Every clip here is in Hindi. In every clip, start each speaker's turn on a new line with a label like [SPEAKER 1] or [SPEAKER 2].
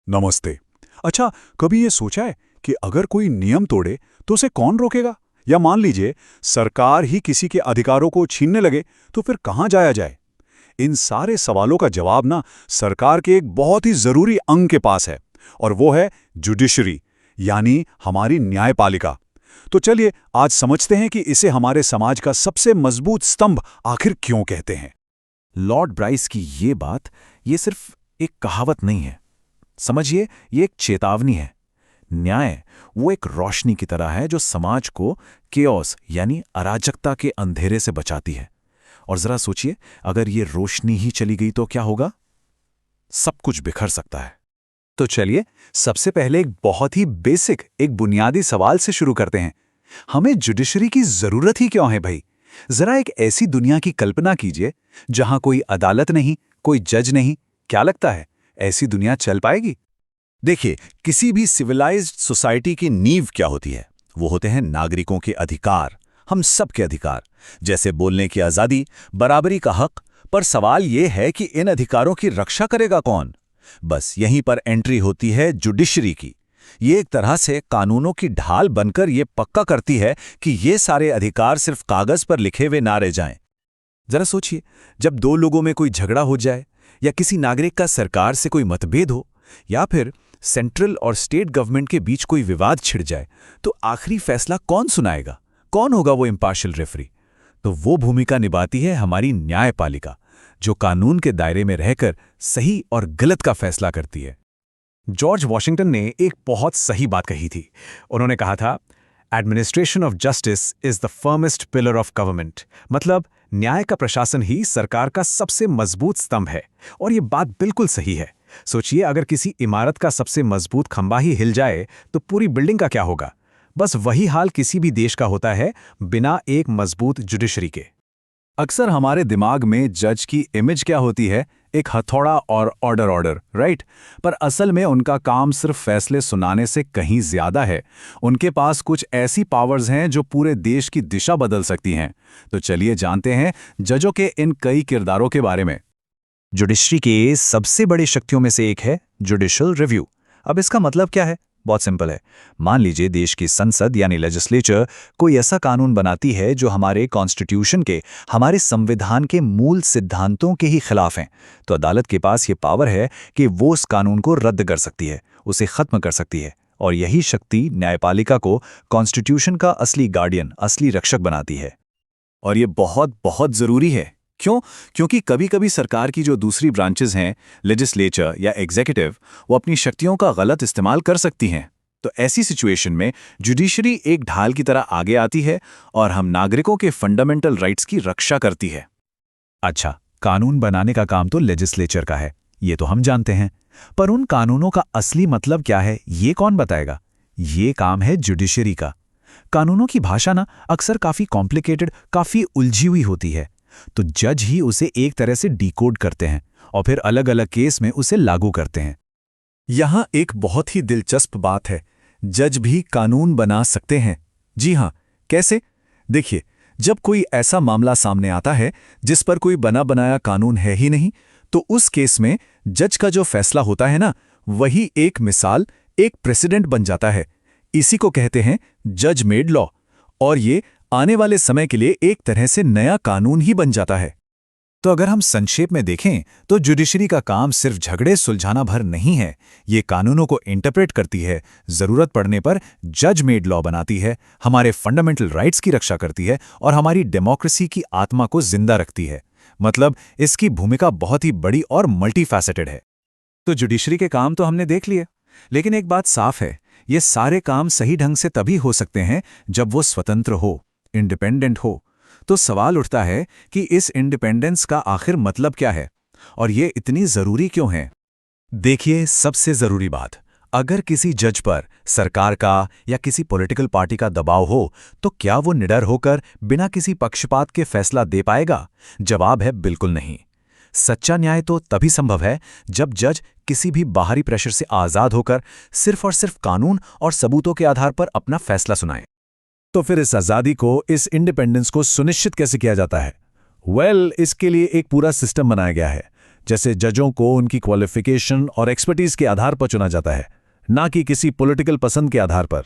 [SPEAKER 1] नमस्ते। अच्छा, कभी ये सोचा है कि अगर कोई नियम तोड़े तो उसे कौन रोकेगा? या मान लीजिए सरकार ही किसी के अधिकारों को छीनने लगे तो फिर कहाँ जाया जाए? इन सारे सवालों का जवाब ना सरकार के एक बहुत ही जरूरी अंग के पास है और वो है जुडिशरी, यानी हमारी न्यायपालिका। तो चलिए आज समझते हैं कि इसे हमारे समाज का सबसे मजबूत स्तंभ आखिर क्यों कहते हैं।
[SPEAKER 2] लॉर्ड ब्राइस की ये सिर्फ एक कहावत नहीं है। समझिए, ये एक चेतावनी है। न्याय वो एक रोशनी की तरह है जो समाज को केओस यानी अराजकता के अंधेरे से बचाती है। और जरा सोचिए, अगर ये रोशनी ही चली गई तो क्या होगा? सब कुछ बिखर सकता है।
[SPEAKER 1] तो चलिए सबसे पहले एक बहुत ही बेसिक, एक बुनियादी सवाल से शुरू करते हैं। हमें जुडिशरी की जरूरत ही क्यों है भाई? जरा एक ऐसी दुनिया की कल्पना कीजिए जहां कोई अदालत नहीं, कोई जज नहीं। क्या लगता है ऐसी दुनिया चल पाएगी?
[SPEAKER 2] देखिए, किसी भी सिविलाइज्ड सोसाइटी की नींव क्या होती है? वो होते हैं नागरिकों के अधिकार, हम सब के अधिकार, जैसे बोलने की आज़ादी, बराबरी का हक। पर सवाल ये है कि इन अधिकारों की रक्षा करेगा कौन? बस यहीं पर एंट्री होती है जुडिशरी की। ये एक तरह से कानूनों की ढाल बनकर ये पक्का करती है कि ये सारे अधिकार सिर्फ कागज पर लिखे हुए ना रह जाएं। जरा सोचिए, जब दो लोगों में कोई झगड़ा हो जाए, या किसी नागरिक का सरकार से कोई मतभेद हो, या फिर सेंट्रल और स्टेट गवर्नमेंट के बीच कोई विवाद छिड़ जाए, तो आखिरी फैसला कौन सुनाएगा? कौन होगा वो इम्पार्शियल रेफरी? तो वो भूमिका निभाती है हमारी न्यायपालिका, जो कानून के दायरे में रहकर सही और गलत का फैसला करती है।
[SPEAKER 3] जॉर्ज वॉशिंगटन ने एक बहुत सही बात कही थी। उन्होंने कहा था, administration of justice is the firmest pillar of government. मतलब न्याय का प्रशासन ही सरकार का सबसे मजबूत स्तंभ है। और ये बात बिल्कुल सही है। सोचिए, अगर किसी इमारत का सबसे मजबूत खंभा ही हिल जाए तो पूरी बिल्डिंग का क्या होगा? बस वही हाल किसी भी देश का होता है बिना एक मजबूत जुडिशरी के।
[SPEAKER 1] अक्सर हमारे दिमाग में जज की इमेज क्या होती है? एक हथौड़ा और ऑर्डर, राइट? पर असल में उनका काम सिर्फ फैसले सुनाने से कहीं ज्यादा है। उनके पास कुछ ऐसी पावर्स हैं जो पूरे देश की दिशा बदल सकती हैं। तो चलिए जानते हैं जजों के इन कई किरदारों के बारे में।
[SPEAKER 2] जुडिशरी के सबसे बड़ी शक्तियों में से एक है जुडिशियल रिव्यू। अब इसका मतलब क्या है? बहुत सिंपल है। मान लीजिए देश की संसद यानी लेजिस्लेचर कोई ऐसा कानून बनाती है जो हमारे कॉन्स्टिट्यूशन के, हमारे संविधान के मूल सिद्धांतों के ही खिलाफ हैं, तो अदालत के पास ये पावर है कि वो उस कानून को रद्द कर सकती है, उसे खत्म कर सकती है। और यही शक्ति न्यायपालिका को कॉन्स्टिट्यूशन का असली गार्डियन, असली रक्षक बनाती है।
[SPEAKER 1] और ये बहुत बहुत जरूरी है। क्यों? क्योंकि कभी कभी सरकार की जो दूसरी ब्रांचेस हैं, लेजिस्लेचर या एग्जीक्यूटिव, वो अपनी शक्तियों का गलत इस्तेमाल कर सकती हैं। तो ऐसी सिचुएशन में जुडिशरी एक ढाल की तरह आगे आती है और हम नागरिकों के फंडामेंटल राइट्स की रक्षा करती है।
[SPEAKER 2] अच्छा, कानून बनाने का काम तो लेजिस्लेचर का है, ये तो हम जानते हैं। पर उन कानूनों का असली मतलब क्या है, ये कौन बताएगा? ये काम है जुडिशरी का। कानूनों की भाषा ना अक्सर काफी कॉम्प्लिकेटेड, काफी उलझी हुई होती है। तो जज ही उसे एक तरह से डिकोड करते हैं और फिर अलग अलग केस में उसे लागू करते हैं।
[SPEAKER 1] यहां एक बहुत ही दिलचस्प बात है, जज भी कानून बना सकते हैं। जी हां, कैसे? देखिए, जब कोई ऐसा मामला सामने आता है जिस पर कोई बना बनाया कानून है ही नहीं, तो उस केस में जज का जो फैसला होता है ना, वही एक मिसाल, एक प्रेसिडेंट बन जाता है। इसी को कहते हैं जज मेड लॉ। और ये आने वाले समय के लिए एक तरह से नया कानून ही बन जाता है।
[SPEAKER 2] तो अगर हम संक्षेप में देखें तो जुडिशरी का काम सिर्फ झगड़े सुलझाना भर नहीं है। ये कानूनों को इंटरप्रेट करती है, जरूरत पड़ने पर जज मेड लॉ बनाती है, हमारे फंडामेंटल राइट्स की रक्षा करती है और हमारी डेमोक्रेसी की आत्मा को जिंदा रखती है। मतलब इसकी भूमिका बहुत ही बड़ी और मल्टीफैसेटेड है।
[SPEAKER 3] तो जुडिशरी के काम तो हमने देख लिए, लेकिन एक बात साफ है, ये सारे काम सही ढंग से तभी हो सकते हैं जब वो स्वतंत्र हो, इंडिपेंडेंट हो। तो सवाल उठता है कि इस इंडिपेंडेंस का आखिर मतलब क्या है और ये इतनी जरूरी क्यों है?
[SPEAKER 2] देखिए, सबसे जरूरी बात, अगर किसी जज पर सरकार का या किसी पॉलिटिकल पार्टी का दबाव हो, तो क्या वो निडर होकर बिना किसी पक्षपात के फैसला दे पाएगा? जवाब है बिल्कुल नहीं। सच्चा न्याय तो तभी संभव है जब जज किसी भी बाहरी प्रेशर से आजाद होकर सिर्फ और सिर्फ कानून और सबूतों के आधार पर अपना फैसला सुनाए।
[SPEAKER 3] तो फिर इस आजादी को, इस इंडिपेंडेंस को सुनिश्चित कैसे किया जाता है? इसके लिए एक पूरा सिस्टम बनाया गया है
[SPEAKER 1] जैसे जजों को उनकी क्वालिफिकेशन और एक्सपर्टीज के आधार पर चुना जाता है, ना कि किसी पॉलिटिकल पसंद के आधार पर।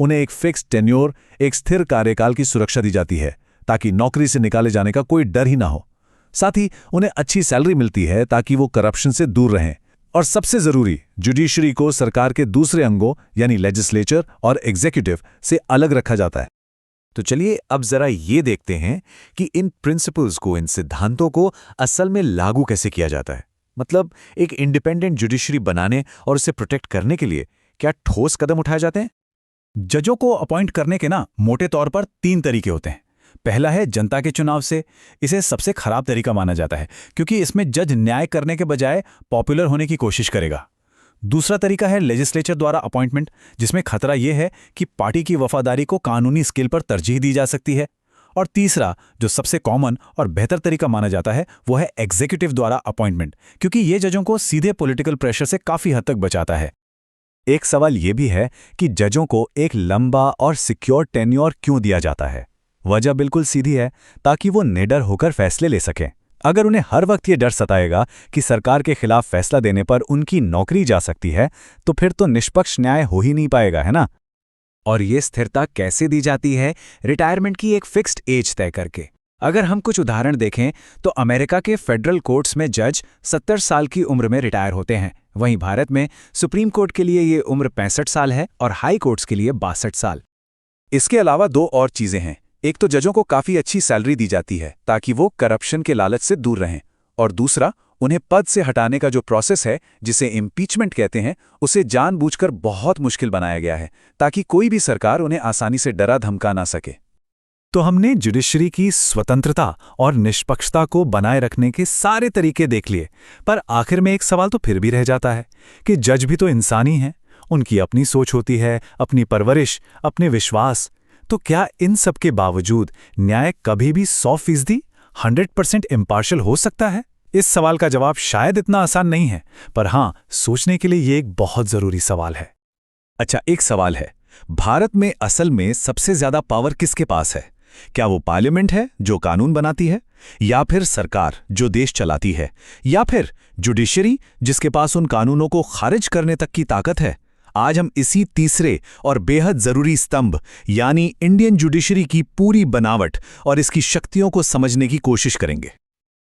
[SPEAKER 1] उन्हें एक फिक्स्ड टेन्योर, एक स्थिर कार्यकाल की सुरक्षा दी जाती है ताकि नौकरी से निकाले जाने का कोई डर ही ना हो। साथ ही उन्हें अच्छी सैलरी मिलती है ताकि वो करप्शन से दूर रहें। और सबसे जरूरी, जुडिशरी को सरकार के दूसरे अंगों यानी लेजिस्लेचर और एग्जीक्यूटिव से अलग रखा जाता है।
[SPEAKER 3] तो चलिए अब जरा ये देखते हैं कि इन प्रिंसिपल्स को, इन सिद्धांतों को असल में लागू कैसे किया जाता है। मतलब एक इंडिपेंडेंट जुडिशरी बनाने और उसे प्रोटेक्ट करने के लिए क्या ठोस कदम उठाए जाते हैं?
[SPEAKER 4] जजों को अपॉइंट करने के मोटे तौर पर 3 तरीके होते हैं। पहला है जनता के चुनाव से। इसे सबसे खराब तरीका माना जाता है क्योंकि इसमें जज न्याय करने के बजाय पॉपुलर होने की कोशिश करेगा। दूसरा तरीका है लेजिस्लेचर द्वारा अपॉइंटमेंट, जिसमें खतरा यह है कि पार्टी की वफादारी को कानूनी स्केल पर तरजीह दी जा सकती है। और तीसरा, जो सबसे कॉमन और बेहतर तरीका माना जाता है, वो है एग्जीक्यूटिव द्वारा अपॉइंटमेंट, क्योंकि ये जजों को सीधे पॉलिटिकल प्रेशर से काफी हद तक बचाता है।
[SPEAKER 1] एक सवाल यह भी है कि जजों को एक लंबा और सिक्योर टेन्योर क्यों दिया जाता है। वजह बिल्कुल सीधी है, ताकि वो निडर होकर फैसले ले सकें। अगर उन्हें हर वक्त ये डर सताएगा कि सरकार के खिलाफ फैसला देने पर उनकी नौकरी जा सकती है, तो फिर तो निष्पक्ष न्याय हो ही नहीं पाएगा, है ना।
[SPEAKER 3] और ये स्थिरता कैसे दी जाती है? रिटायरमेंट की एक फिक्स्ड एज तय करके। अगर हम कुछ उदाहरण देखें तो अमेरिका के फेडरल कोर्ट्स में जज 70 साल की उम्र में रिटायर होते हैं। वहीं भारत में सुप्रीम कोर्ट के लिए ये उम्र 65 साल है और हाई कोर्ट्स के लिए 62 साल।
[SPEAKER 1] इसके अलावा 2 और चीजें हैं। एक तो जजों को काफी अच्छी सैलरी दी जाती है ताकि वो करप्शन के लालच से दूर रहें, और दूसरा, उन्हें पद से हटाने का जो प्रोसेस है, जिसे इम्पीचमेंट कहते हैं, उसे जानबूझकर बहुत मुश्किल बनाया गया है ताकि कोई भी सरकार उन्हें आसानी से डरा धमका ना सके।
[SPEAKER 4] तो हमने जुडिशरी की स्वतंत्रता और निष्पक्षता को बनाए रखने के सारे तरीके देख लिए, पर आखिर में एक सवाल तो फिर भी रह जाता है कि जज भी तो इंसान ही हैं। उनकी अपनी सोच होती है, अपनी परवरिश, अपने विश्वास। तो क्या इन सब के बावजूद न्याय कभी भी 100% 100% इम्पार्शियल हो सकता है? इस सवाल का जवाब शायद इतना आसान नहीं है, पर हाँ, सोचने के लिए ये एक बहुत जरूरी सवाल है।
[SPEAKER 2] अच्छा, एक सवाल है, भारत में असल में सबसे ज्यादा पावर किसके पास है? क्या वो पार्लियामेंट है जो कानून बनाती है, या फिर सरकार जो देश चलाती है, या फिर जुडिशरी जिसके पास उन कानूनों को खारिज करने तक की ताकत है? आज हम इसी तीसरे और बेहद जरूरी स्तंभ यानी इंडियन जुडिशरी की पूरी बनावट और इसकी शक्तियों को समझने की कोशिश करेंगे।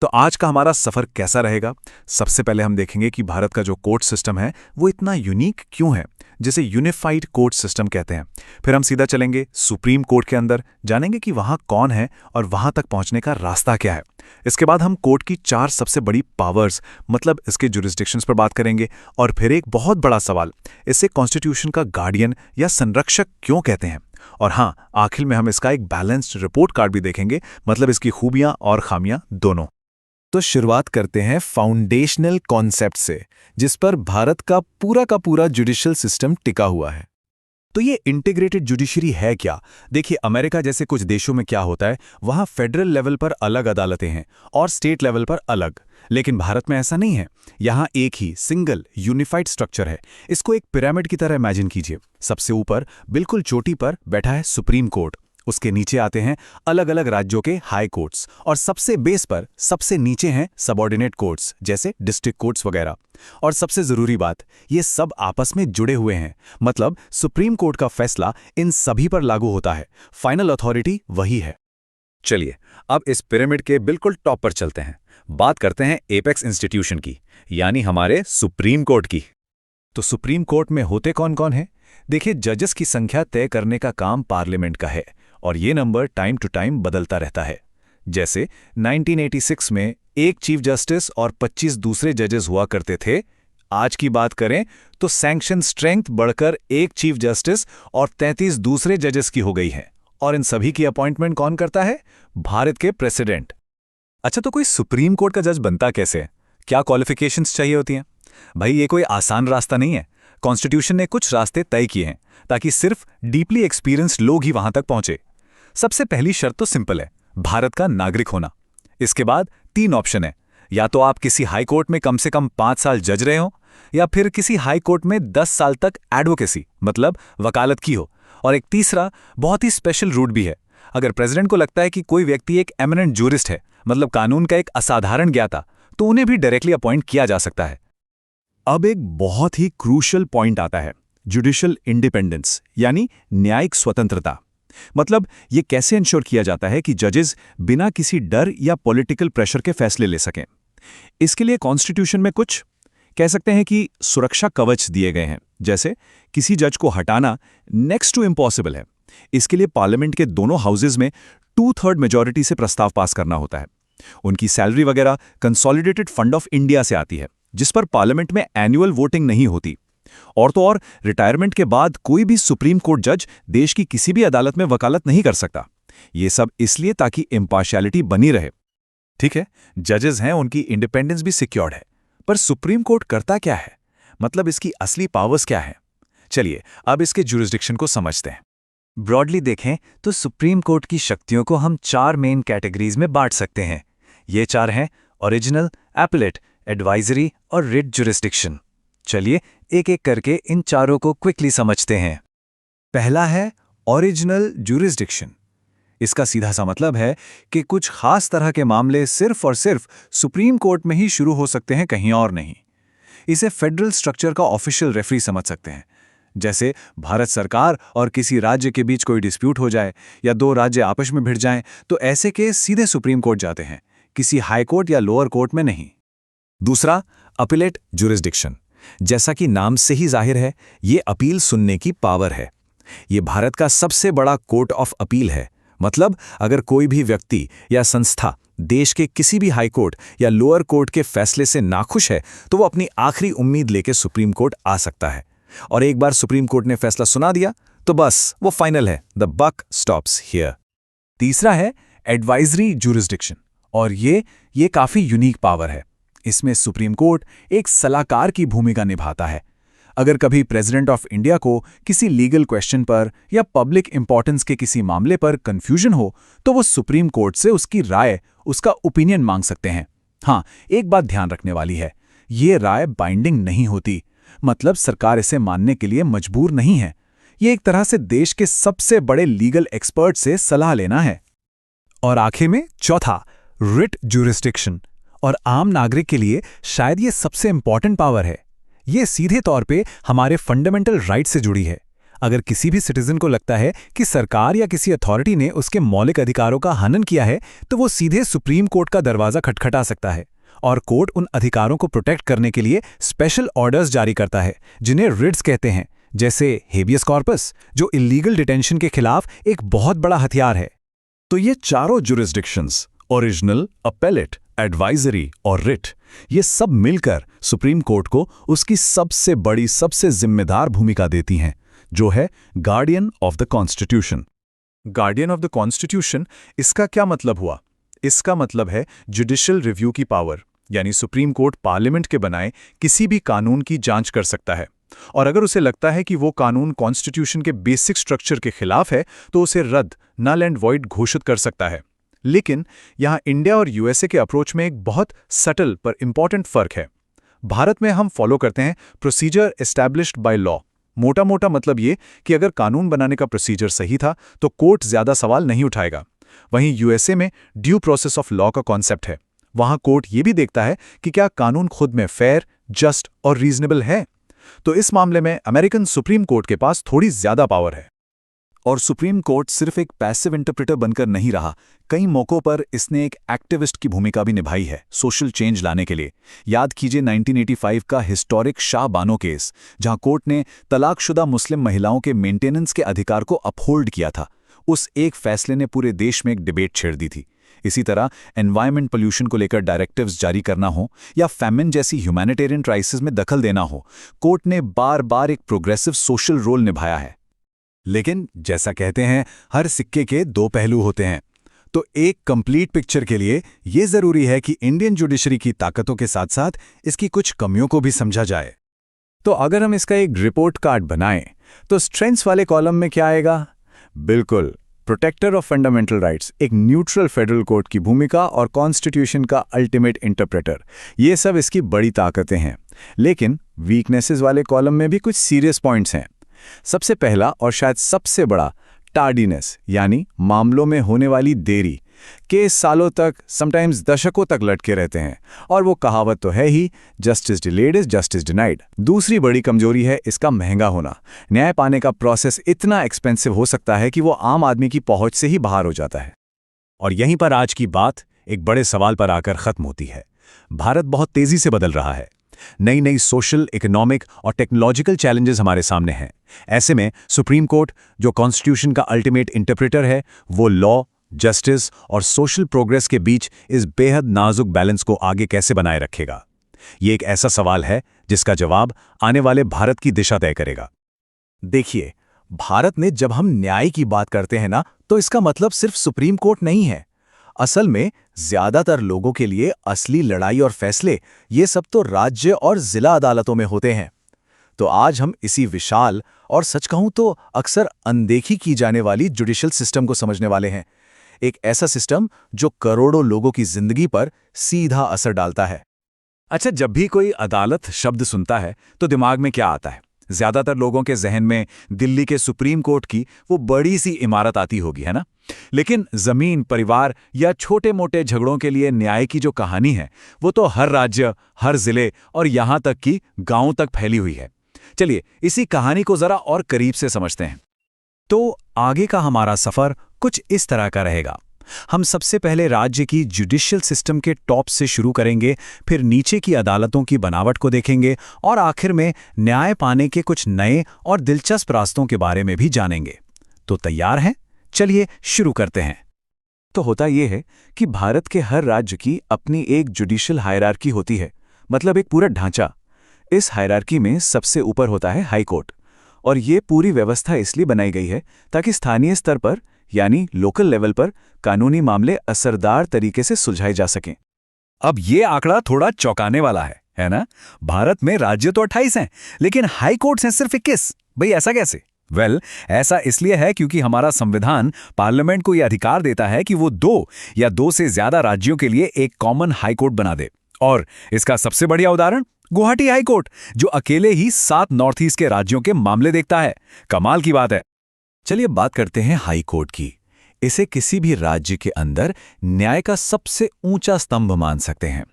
[SPEAKER 1] तो आज का हमारा सफर कैसा रहेगा? सबसे पहले हम देखेंगे कि भारत का जो कोर्ट सिस्टम है वो इतना यूनिक क्यों है, जिसे यूनिफाइड कोर्ट सिस्टम कहते हैं। फिर हम सीधा चलेंगे सुप्रीम कोर्ट के अंदर, जानेंगे कि वहां कौन है और वहां तक पहुंचने का रास्ता क्या है। इसके बाद हम कोर्ट की 4 सबसे बड़ी पावर्स, मतलब इसके जुरिस्डिक्शंस पर बात करेंगे। और फिर एक बहुत बड़ा सवाल, इसे कॉन्स्टिट्यूशन का गार्डियन या संरक्षक क्यों कहते हैं। और हाँ, आखिर में हम इसका एक बैलेंस्ड रिपोर्ट कार्ड भी देखेंगे, मतलब इसकी खूबियां और खामियां दोनों।
[SPEAKER 4] तो शुरुआत करते हैं फाउंडेशनल कॉन्सेप्ट से, जिस पर भारत का पूरा जुडिशियल सिस्टम टिका हुआ है।
[SPEAKER 3] तो ये इंटीग्रेटेड जुडिशरी है क्या? देखिए, अमेरिका जैसे कुछ देशों में क्या होता है, वहाँ फेडरल लेवल पर अलग अदालतें हैं और स्टेट लेवल पर अलग। लेकिन भारत में ऐसा नहीं है। यहाँ एक ही सिंगल यूनिफाइड स्ट्रक्चर है। इसको एक पिरामिड की तरह इमेजिन कीजिए। सबसे ऊपर बिल्कुल चोटी पर बैठा है सुप्रीम कोर्ट, उसके नीचे आते हैं अलग अलग राज्यों के हाई कोर्ट्स, और सबसे बेस पर सबसे नीचे हैं सबऑर्डिनेट कोर्ट्स जैसे डिस्ट्रिक्ट कोर्ट्स वगैरह। और सबसे जरूरी बात, ये सब आपस में जुड़े हुए हैं, मतलब सुप्रीम कोर्ट का फैसला इन सभी पर लागू होता है। फाइनल अथॉरिटी वही है।
[SPEAKER 2] चलिए अब इस पिरामिड के बिल्कुल टॉप पर चलते हैं। बात करते हैं एपेक्स इंस्टीट्यूशन की, यानी हमारे सुप्रीम कोर्ट की।
[SPEAKER 1] तो सुप्रीम कोर्ट में होते कौन कौन है? देखिए, जजेस की संख्या तय करने का काम पार्लियामेंट का है, और ये नंबर टाइम टू टाइम बदलता रहता है। जैसे 1986 में 1 चीफ जस्टिस और 25 दूसरे जजेस हुआ करते थे। आज की बात करें तो सैंक्शन स्ट्रेंथ बढ़कर 1 चीफ जस्टिस और 33 दूसरे जजेस की हो गई है। और इन सभी की अपॉइंटमेंट कौन करता है? भारत के प्रेसिडेंट। अच्छा, तो कोई सुप्रीम कोर्ट का जज बनता कैसे है? क्या क्वालिफिकेशंस चाहिए होती हैं? भाई, ये कोई आसान रास्ता नहीं है। कॉन्स्टिट्यूशन ने कुछ रास्ते तय किए हैं ताकि सिर्फ डीपली एक्सपीरियंस्ड लोग ही वहां तक पहुंचे। सबसे पहली शर्त तो सिंपल है, भारत का नागरिक होना। इसके बाद 3 ऑप्शन है, या तो आप किसी हाई कोर्ट में कम से कम 5 साल जज रहे हो, या फिर किसी हाई कोर्ट में 10 साल तक एडवोकेसी मतलब वकालत की हो, और एक तीसरा बहुत ही स्पेशल रूट भी है। अगर प्रेसिडेंट को लगता है कि कोई व्यक्ति एक एमिनेंट जूरिस्ट है, मतलब कानून का एक असाधारण ज्ञाता, तो
[SPEAKER 3] तो उन्हें भी डायरेक्टली अपॉइंट किया जा सकता है।
[SPEAKER 2] अब एक बहुत ही क्रूशियल पॉइंट आता है, जुडिशियल इंडिपेंडेंस यानी न्यायिक स्वतंत्रता। मतलब ये कैसे इंश्योर किया जाता है कि जजेस बिना किसी डर या पॉलिटिकल प्रेशर के फैसले ले सकें। इसके लिए कॉन्स्टिट्यूशन में कुछ कह सकते हैं कि सुरक्षा कवच दिए गए हैं, जैसे किसी जज को हटाना नेक्स्ट टू इम्पॉसिबल है। इसके लिए पार्लियामेंट के दोनों हाउसेज में 2/3 मेजॉरिटी से प्रस्ताव पास करना होता है। उनकी सैलरी वगैरह कंसोलिडेटेड फंड ऑफ इंडिया से आती है, जिस पर पार्लियामेंट में एनुअल वोटिंग नहीं होती। और तो और रिटायरमेंट के बाद कोई भी सुप्रीम कोर्ट जज देश की किसी भी अदालत में वकालत नहीं कर सकता। ये सब इसलिए ताकि इम्पार्शियलिटी बनी रहे।
[SPEAKER 3] ठीक है, जजेस हैं, उनकी इंडिपेंडेंस भी सिक्योर्ड है, पर सुप्रीम कोर्ट करता क्या है? मतलब इसकी असली पावर्स क्या है? चलिए अब इसके ज्यूरिसडिक्शन को समझते हैं।
[SPEAKER 1] ब्रॉडली देखें तो सुप्रीम कोर्ट की शक्तियों को हम 4 मेन कैटेगरीज में बांट सकते हैं। ये 4 हैं ओरिजिनल, एपेलेट, एडवाइजरी और रिट ज्यूरिसडिक्शन। चलिए एक एक करके इन चारों को क्विकली समझते हैं।
[SPEAKER 3] पहला है ओरिजिनल ज्यूरिसडिक्शन। इसका सीधा सा मतलब है कि कुछ खास तरह के मामले सिर्फ और सिर्फ सुप्रीम कोर्ट में ही शुरू हो सकते हैं, कहीं और नहीं। इसे फेडरल स्ट्रक्चर का ऑफिशियल रेफरी समझ सकते हैं। जैसे भारत सरकार और किसी राज्य के बीच कोई डिस्प्यूट हो जाए या 2 राज्य आपस में भिड़ जाएं, तो ऐसे केस सीधे सुप्रीम कोर्ट जाते हैं, किसी हाई कोर्ट या लोअर कोर्ट में नहीं।
[SPEAKER 2] दूसरा, अपीलेट ज्यूरिसडिक्शन। जैसा कि नाम से ही जाहिर है, ये अपील सुनने की पावर है। ये भारत का सबसे बड़ा कोर्ट ऑफ अपील है। मतलब अगर कोई भी व्यक्ति या संस्था देश के किसी भी हाई कोर्ट या लोअर कोर्ट के फैसले से नाखुश है, तो वो अपनी आखिरी उम्मीद लेके सुप्रीम कोर्ट आ सकता है। और एक बार सुप्रीम कोर्ट ने फैसला सुना दिया तो बस वो फाइनल है। The buck stops here.
[SPEAKER 3] तीसरा है एडवाइजरी ज्यूरिसडिक्शन, और ये काफी यूनिक पावर है। इसमें सुप्रीम कोर्ट एक सलाहकार की भूमिका निभाता है। अगर कभी प्रेसिडेंट ऑफ इंडिया को किसी लीगल क्वेश्चन पर या पब्लिक इंपॉर्टेंस के किसी मामले पर कंफ्यूजन हो, तो वो सुप्रीम कोर्ट से उसकी राय, उसका ओपिनियन मांग सकते हैं। हाँ, एक बात ध्यान रखने वाली है, ये राय बाइंडिंग नहीं होती। मतलब सरकार इसे मानने के लिए मजबूर नहीं है। ये एक तरह से देश के सबसे बड़े लीगल एक्सपर्ट से सलाह लेना है।
[SPEAKER 4] और आखिर में चौथा, रिट ज्यूरिसडिक्शन, और आम नागरिक के लिए शायद ये सबसे इंपॉर्टेंट पावर है। ये सीधे तौर पे हमारे फंडामेंटल राइट से जुड़ी है। अगर किसी भी सिटीजन को लगता है कि सरकार या किसी अथॉरिटी ने उसके मौलिक अधिकारों का हनन किया है, तो वो सीधे सुप्रीम कोर्ट का दरवाजा खटखटा सकता है, और कोर्ट उन अधिकारों को प्रोटेक्ट करने के लिए स्पेशल ऑर्डर्स जारी करता है, जिन्हें रिट्स कहते हैं, जैसे हेबियस कॉर्पस, जो इलीगल डिटेंशन के खिलाफ एक बहुत बड़ा हथियार है।
[SPEAKER 2] तो ये चारों ज्यूरिसडिक्शंस, ओरिजिनल, अपेलेट, एडवाइजरी और रिट, ये सब मिलकर सुप्रीम कोर्ट को उसकी सबसे बड़ी, सबसे जिम्मेदार भूमिका देती हैं, जो है guardian of the constitution.
[SPEAKER 3] Guardian of the constitution, इसका क्या मतलब हुआ? इसका मतलब है जुडिशियल रिव्यू की पावर, यानी सुप्रीम कोर्ट पार्लियामेंट के बनाए किसी भी कानून की जांच कर सकता है, और अगर उसे लगता है कि वो कानून कॉन्स्टिट्यूशन के बेसिक स्ट्रक्चर के खिलाफ है, तो उसे रद्द, नल एंड वॉइड घोषित कर सकता है। लेकिन यहाँ इंडिया और यूएसए के अप्रोच में एक बहुत सटल पर इंपॉर्टेंट फर्क है। भारत में हम फॉलो करते हैं प्रोसीजर एस्टैब्लिश्ड बाय लॉ। मोटा मोटा मतलब ये कि अगर कानून बनाने का प्रोसीजर सही था तो कोर्ट ज्यादा सवाल नहीं उठाएगा। वहीं यूएसए में ड्यू प्रोसेस ऑफ लॉ का कॉन्सेप्ट है। वहां कोर्ट ये भी देखता है कि क्या कानून खुद में फेयर, जस्ट और रीजनेबल है। तो इस मामले में अमेरिकन सुप्रीम कोर्ट के पास थोड़ी ज्यादा पावर है।
[SPEAKER 2] और सुप्रीम कोर्ट सिर्फ एक पैसिव इंटरप्रेटर बनकर नहीं रहा, कई मौकों पर इसने एक एक्टिविस्ट की भूमिका भी निभाई है सोशल चेंज लाने के लिए। याद कीजिए 1985 का हिस्टोरिक शाह बानो केस, जहां कोर्ट ने तलाकशुदा मुस्लिम महिलाओं के मेंटेनेंस के अधिकार को अपहोल्ड किया था। उस एक फैसले ने पूरे देश में एक डिबेट छेड़ दी थी। इसी तरह एनवायरमेंट पोल्यूशन को लेकर डायरेक्टिव्स जारी करना हो या फैमिन जैसी ह्यूमैनिटेरियन क्राइसिस में दखल देना हो, कोर्ट ने बार बार एक प्रोग्रेसिव सोशल रोल निभाया है।
[SPEAKER 3] लेकिन जैसा कहते हैं, हर सिक्के के 2 पहलू होते हैं। तो एक कंप्लीट पिक्चर के लिए ये जरूरी है कि इंडियन जुडिशरी की ताकतों के साथ साथ इसकी कुछ कमियों को भी समझा जाए। तो अगर हम इसका एक रिपोर्ट कार्ड बनाएं, तो स्ट्रेंथ्स वाले कॉलम में क्या आएगा? बिल्कुल, प्रोटेक्टर ऑफ फंडामेंटल राइट्स, एक न्यूट्रल फेडरल कोर्ट की भूमिका और कॉन्स्टिट्यूशन का अल्टीमेट इंटरप्रेटर, ये सब इसकी बड़ी ताकतें हैं। लेकिन वीकनेसेस वाले कॉलम में भी कुछ सीरियस पॉइंट्स हैं। सबसे पहला और शायद सबसे बड़ा, टार्डीनेस, यानी मामलों में होने वाली देरी।
[SPEAKER 1] केस सालों तक, समटाइम्स दशकों तक लटके रहते हैं। और वो कहावत तो है ही, justice delayed is justice denied. दूसरी बड़ी कमजोरी है इसका महंगा होना। न्याय पाने का प्रोसेस इतना एक्सपेंसिव हो सकता है कि वो आम आदमी की पहुंच से ही बाहर हो जाता है।
[SPEAKER 2] और यहीं पर आज की बात एक बड़े सवाल पर आकर खत्म होती है। भारत बहुत तेजी से बदल रहा है। नई नई सोशल, इकोनॉमिक और टेक्नोलॉजिकल चैलेंजेस हमारे सामने हैं। ऐसे में सुप्रीम कोर्ट, जो कॉन्स्टिट्यूशन का अल्टीमेट इंटरप्रेटर है, वो लॉ, जस्टिस और सोशल प्रोग्रेस के बीच इस बेहद नाजुक बैलेंस को आगे कैसे बनाए रखेगा? ये एक ऐसा सवाल है जिसका जवाब आने वाले भारत की दिशा तय करेगा।
[SPEAKER 1] देखिए, भारत में जब हम न्याय की बात करते हैं ना, तो इसका मतलब सिर्फ सुप्रीम कोर्ट नहीं है। असल में ज्यादातर लोगों के लिए असली लड़ाई और फैसले ये सब तो राज्य और जिला अदालतों में होते हैं। तो आज हम इसी विशाल और सच कहूं तो अक्सर अनदेखी की जाने वाली जुडिशियल सिस्टम को समझने वाले हैं। एक ऐसा सिस्टम जो करोड़ों लोगों की जिंदगी पर सीधा असर डालता है।
[SPEAKER 4] अच्छा, जब भी कोई अदालत शब्द सुनता है तो दिमाग में क्या आता है? ज्यादातर लोगों के जहन में दिल्ली के सुप्रीम कोर्ट की वो बड़ी सी इमारत आती होगी, है ना? लेकिन जमीन, परिवार या छोटे मोटे झगड़ों के लिए न्याय की जो कहानी है, वो तो हर राज्य, हर जिले और यहां तक कि गांव तक फैली हुई है। चलिए इसी कहानी को जरा और करीब से समझते हैं। तो आगे का हमारा सफर कुछ इस तरह का रहेगा। हम सबसे पहले राज्य की जुडिशियल सिस्टम के टॉप से शुरू करेंगे, फिर नीचे की अदालतों की बनावट को देखेंगे और आखिर में न्याय पाने के कुछ नए और दिलचस्प रास्तों के बारे में भी जानेंगे। तो तैयार हैं? चलिए शुरू करते हैं। तो होता यह है कि भारत के हर राज्य की अपनी एक जुडिशियल हायरार्की होती है, मतलब एक पूरा ढांचा। इस हायरार्की में सबसे ऊपर होता है हाई कोर्ट, और ये पूरी व्यवस्था इसलिए बनाई गई है ताकि स्थानीय स्तर पर यानी लोकल लेवल पर कानूनी मामले असरदार तरीके से सुलझाए जा सकें। अब ये आंकड़ा थोड़ा चौंकाने वाला है ना? भारत में राज्य तो 28 हैं, लेकिन हाई कोर्ट्स हैं सिर्फ 21। भाई ऐसा कैसे? ऐसा इसलिए है क्योंकि हमारा संविधान पार्लियामेंट को यह अधिकार देता है कि वो 2 या 2 से ज्यादा राज्यों के लिए एक कॉमन हाई कोर्ट बना दे। और इसका सबसे बढ़िया उदाहरण गुवाहाटी हाई कोर्ट, जो अकेले ही 7 नॉर्थ ईस्ट के राज्यों के मामले देखता है। कमाल की बात है। चलिए बात करते हैं हाई कोर्ट की। इसे किसी भी राज्य के अंदर न्याय का सबसे ऊंचा स्तंभ मान सकते हैं।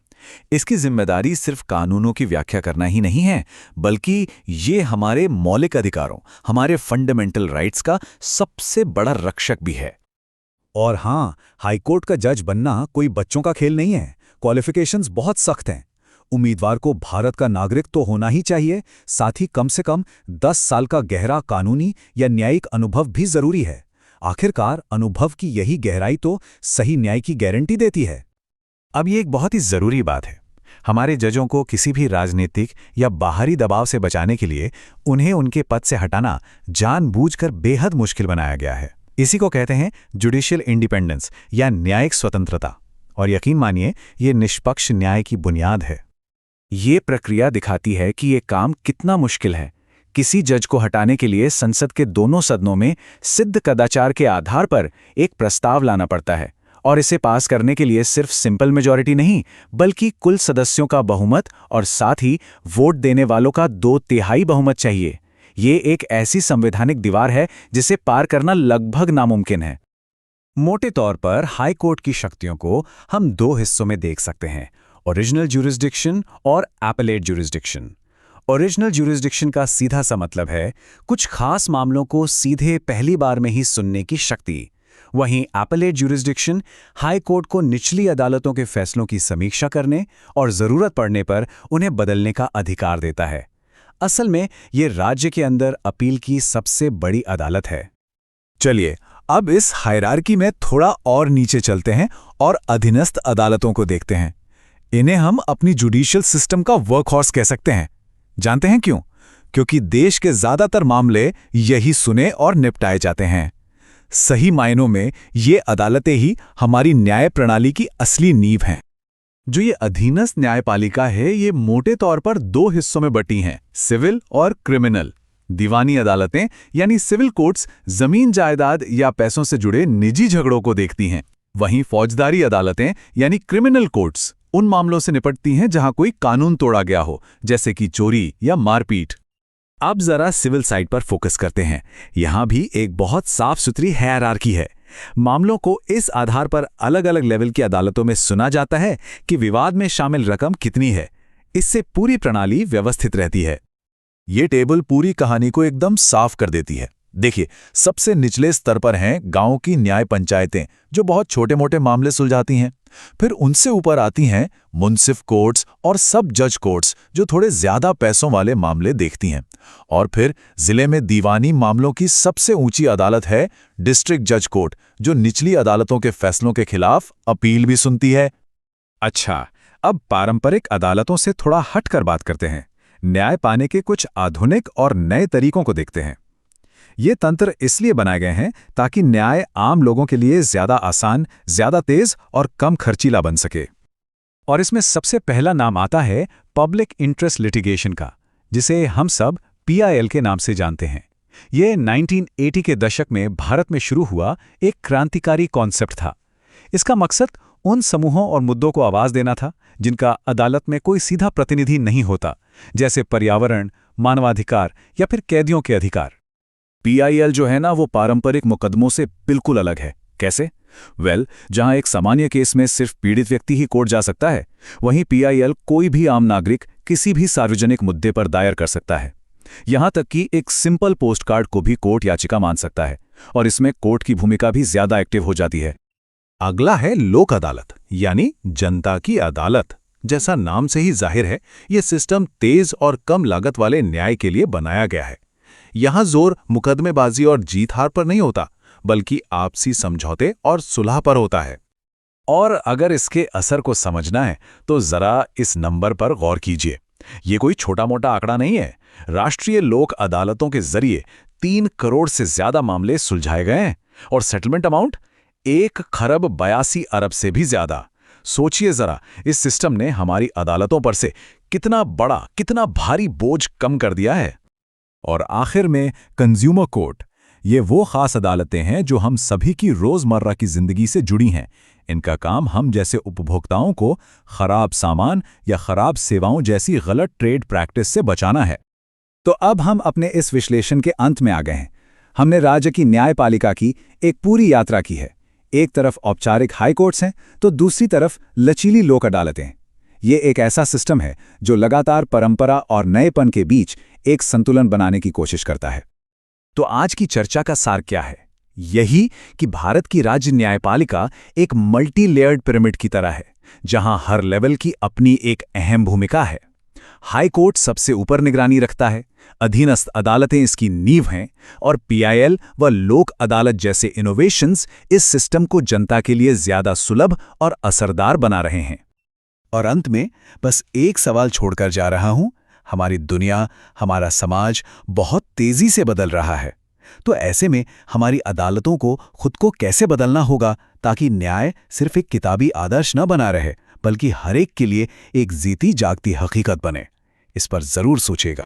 [SPEAKER 4] इसकी जिम्मेदारी सिर्फ कानूनों की व्याख्या करना ही नहीं है, बल्कि ये हमारे मौलिक अधिकारों, हमारे फंडामेंटल राइट्स का सबसे बड़ा रक्षक भी है।
[SPEAKER 1] और हां, हाईकोर्ट का जज बनना कोई बच्चों का खेल नहीं है। क्वालिफिकेशंस बहुत सख्त हैं। उम्मीदवार को भारत का नागरिक तो होना ही चाहिए, साथ ही कम से कम 10 साल का गहरा कानूनी या न्यायिक अनुभव भी जरूरी है। आखिरकार अनुभव की यही गहराई तो सही न्याय की गारंटी देती है।
[SPEAKER 4] अब ये एक बहुत ही जरूरी बात है। हमारे जजों को किसी भी राजनीतिक या बाहरी दबाव से बचाने के लिए उन्हें उनके पद से हटाना जानबूझकर बेहद मुश्किल बनाया गया है। इसी को कहते हैं जुडिशियल इंडिपेंडेंस या न्यायिक स्वतंत्रता। और यकीन मानिए, ये निष्पक्ष न्याय की बुनियाद है। ये प्रक्रिया दिखाती है कि ये काम कितना मुश्किल है। किसी जज को हटाने के लिए संसद के दोनों सदनों में सिद्ध कदाचार के आधार पर एक प्रस्ताव लाना पड़ता है, और इसे पास करने के लिए सिर्फ सिंपल मेजॉरिटी नहीं, बल्कि कुल सदस्यों का बहुमत और साथ ही वोट देने वालों का 2/3 बहुमत चाहिए। ये एक ऐसी संवैधानिक दीवार है जिसे पार करना लगभग नामुमकिन है। मोटे तौर पर हाई कोर्ट की शक्तियों को हम 2 हिस्सों में देख सकते हैं, ओरिजिनल ज्यूरिसडिक्शन और एपेलेट ज्यूरिसडिक्शन। ओरिजिनल ज्यूरिसडिक्शन का सीधा सा मतलब है कुछ खास मामलों को सीधे पहली बार में ही सुनने की शक्ति। वहीं एपेलेट ज्यूरिसडिक्शन हाई कोर्ट को निचली अदालतों के फैसलों की समीक्षा करने और जरूरत पड़ने पर उन्हें बदलने का अधिकार देता है। असल में ये राज्य के अंदर अपील की सबसे बड़ी अदालत है।
[SPEAKER 1] चलिए अब इस हायरार्की में थोड़ा और नीचे चलते हैं और अधीनस्थ अदालतों को देखते हैं। इन्हें हम अपनी जुडिशियल सिस्टम का वर्कहॉर्स कह सकते हैं। जानते हैं क्यों? क्योंकि देश के ज्यादातर मामले यही सुने और निपटाए जाते हैं। सही मायनों में ये अदालतें ही हमारी न्याय प्रणाली की असली नींव हैं। जो ये अधीनस्थ न्यायपालिका है, ये मोटे तौर पर 2 हिस्सों में बटी हैं, सिविल और क्रिमिनल। दीवानी अदालतें यानी सिविल कोर्ट्स जमीन जायदाद या पैसों से जुड़े निजी झगड़ों को देखती हैं। वहीं फौजदारी अदालतें यानी क्रिमिनल कोर्ट्स उन मामलों से निपटती हैं जहां कोई कानून तोड़ा गया हो, जैसे कि चोरी या मारपीट। अब जरा सिविल साइड पर फोकस करते हैं। यहां भी एक बहुत साफ सुथरी हायरार्की है। मामलों को इस आधार पर अलग अलग लेवल की अदालतों में सुना जाता है कि विवाद में शामिल रकम कितनी है। इससे पूरी प्रणाली व्यवस्थित रहती है।
[SPEAKER 2] ये टेबल पूरी कहानी को एकदम साफ कर देती है। देखिए, सबसे निचले स्तर पर हैं गांव की न्याय पंचायतें, जो बहुत छोटे-मोटे मामले सुलझाती हैं। फिर उनसे ऊपर आती हैं मुंसिफ कोर्ट्स और सब जज कोर्ट्स, जो थोड़े ज्यादा पैसों वाले मामले देखती हैं। और फिर जिले में दीवानी मामलों की सबसे ऊंची अदालत है डिस्ट्रिक्ट जज कोर्ट, जो निचली अदालतों के फैसलों के खिलाफ अपील भी सुनती है।
[SPEAKER 3] अच्छा, अब पारंपरिक अदालतों से थोड़ा हटकर बात करते हैं। न्याय पाने के कुछ आधुनिक और नए तरीकों को देखते हैं। ये तंत्र इसलिए बनाए गए हैं ताकि न्याय आम लोगों के लिए ज्यादा आसान, ज्यादा तेज और कम खर्चीला बन सके। और इसमें सबसे पहला नाम आता है पब्लिक इंटरेस्ट लिटिगेशन का, जिसे हम सब PIL के नाम से जानते हैं। ये 1980 के दशक में भारत में शुरू हुआ एक क्रांतिकारी कॉन्सेप्ट था। इसका मकसद उन समूहों और मुद्दों को आवाज देना था जिनका अदालत में कोई सीधा प्रतिनिधि नहीं होता, जैसे पर्यावरण, मानवाधिकार या फिर कैदियों के अधिकार।
[SPEAKER 4] PIL जो है ना, वो पारंपरिक मुकदमों से बिल्कुल अलग है। कैसे? जहां एक सामान्य केस में सिर्फ पीड़ित व्यक्ति ही कोर्ट जा सकता है, वहीं PIL कोई भी आम नागरिक किसी भी सार्वजनिक मुद्दे पर दायर कर सकता है। यहां तक कि एक सिंपल पोस्टकार्ड को भी कोर्ट याचिका मान सकता है, और इसमें कोर्ट की भूमिका भी ज्यादा एक्टिव हो जाती है।
[SPEAKER 2] अगला है लोक अदालत, यानी जनता की अदालत। जैसा नाम से ही जाहिर है, ये सिस्टम तेज और कम लागत वाले न्याय के लिए बनाया गया है। यहां जोर मुकदमेबाजी और जीत हार पर नहीं होता, बल्कि आपसी समझौते और सुलह पर होता है।
[SPEAKER 3] और अगर इसके असर को समझना है तो जरा इस नंबर पर गौर कीजिए। ये कोई छोटा मोटा आंकड़ा नहीं है। राष्ट्रीय लोक अदालतों के जरिए 3 करोड़ से ज्यादा मामले सुलझाए गए हैं, और सेटलमेंट अमाउंट 1 खरब 82 अरब से भी ज्यादा। सोचिए जरा, इस सिस्टम ने हमारी अदालतों पर से कितना बड़ा, कितना भारी बोझ कम कर दिया है।
[SPEAKER 4] और आखिर में कंज्यूमर कोर्ट। ये वो खास अदालतें हैं जो हम सभी की रोजमर्रा की जिंदगी से जुड़ी हैं। इनका काम हम जैसे उपभोक्ताओं को खराब सामान या खराब सेवाओं जैसी गलत ट्रेड प्रैक्टिस से बचाना है। तो अब हम अपने इस विश्लेषण के अंत में आ गए हैं। हमने राज्य की न्यायपालिका की एक पूरी यात्रा की है। एक तरफ औपचारिक हाई कोर्ट्स हैं, तो दूसरी तरफ लचीली लोक अदालतें। ये एक ऐसा सिस्टम है जो लगातार परंपरा और नएपन के बीच एक संतुलन बनाने की कोशिश करता है। तो आज की चर्चा का सार क्या है? यही कि भारत की राज्य न्यायपालिका एक मल्टी लेयर्ड पिरामिड की तरह है, जहां हर लेवल की अपनी एक अहम भूमिका है। हाई कोर्ट सबसे ऊपर निगरानी रखता है, अधीनस्थ अदालतें इसकी नींव हैं, और PIL व लोक अदालत जैसे इनोवेशंस इस सिस्टम को जनता के लिए ज्यादा सुलभ और असरदार बना रहे हैं। और अंत में बस एक सवाल छोड़कर जा रहा हूं। हमारी दुनिया, हमारा समाज बहुत तेजी से बदल रहा है। तो ऐसे में हमारी अदालतों को खुद को कैसे बदलना होगा ताकि न्याय सिर्फ एक किताबी आदर्श न बना रहे, बल्कि हर एक के लिए एक जीती जागती हकीकत बने। इस पर जरूर सोचिएगा।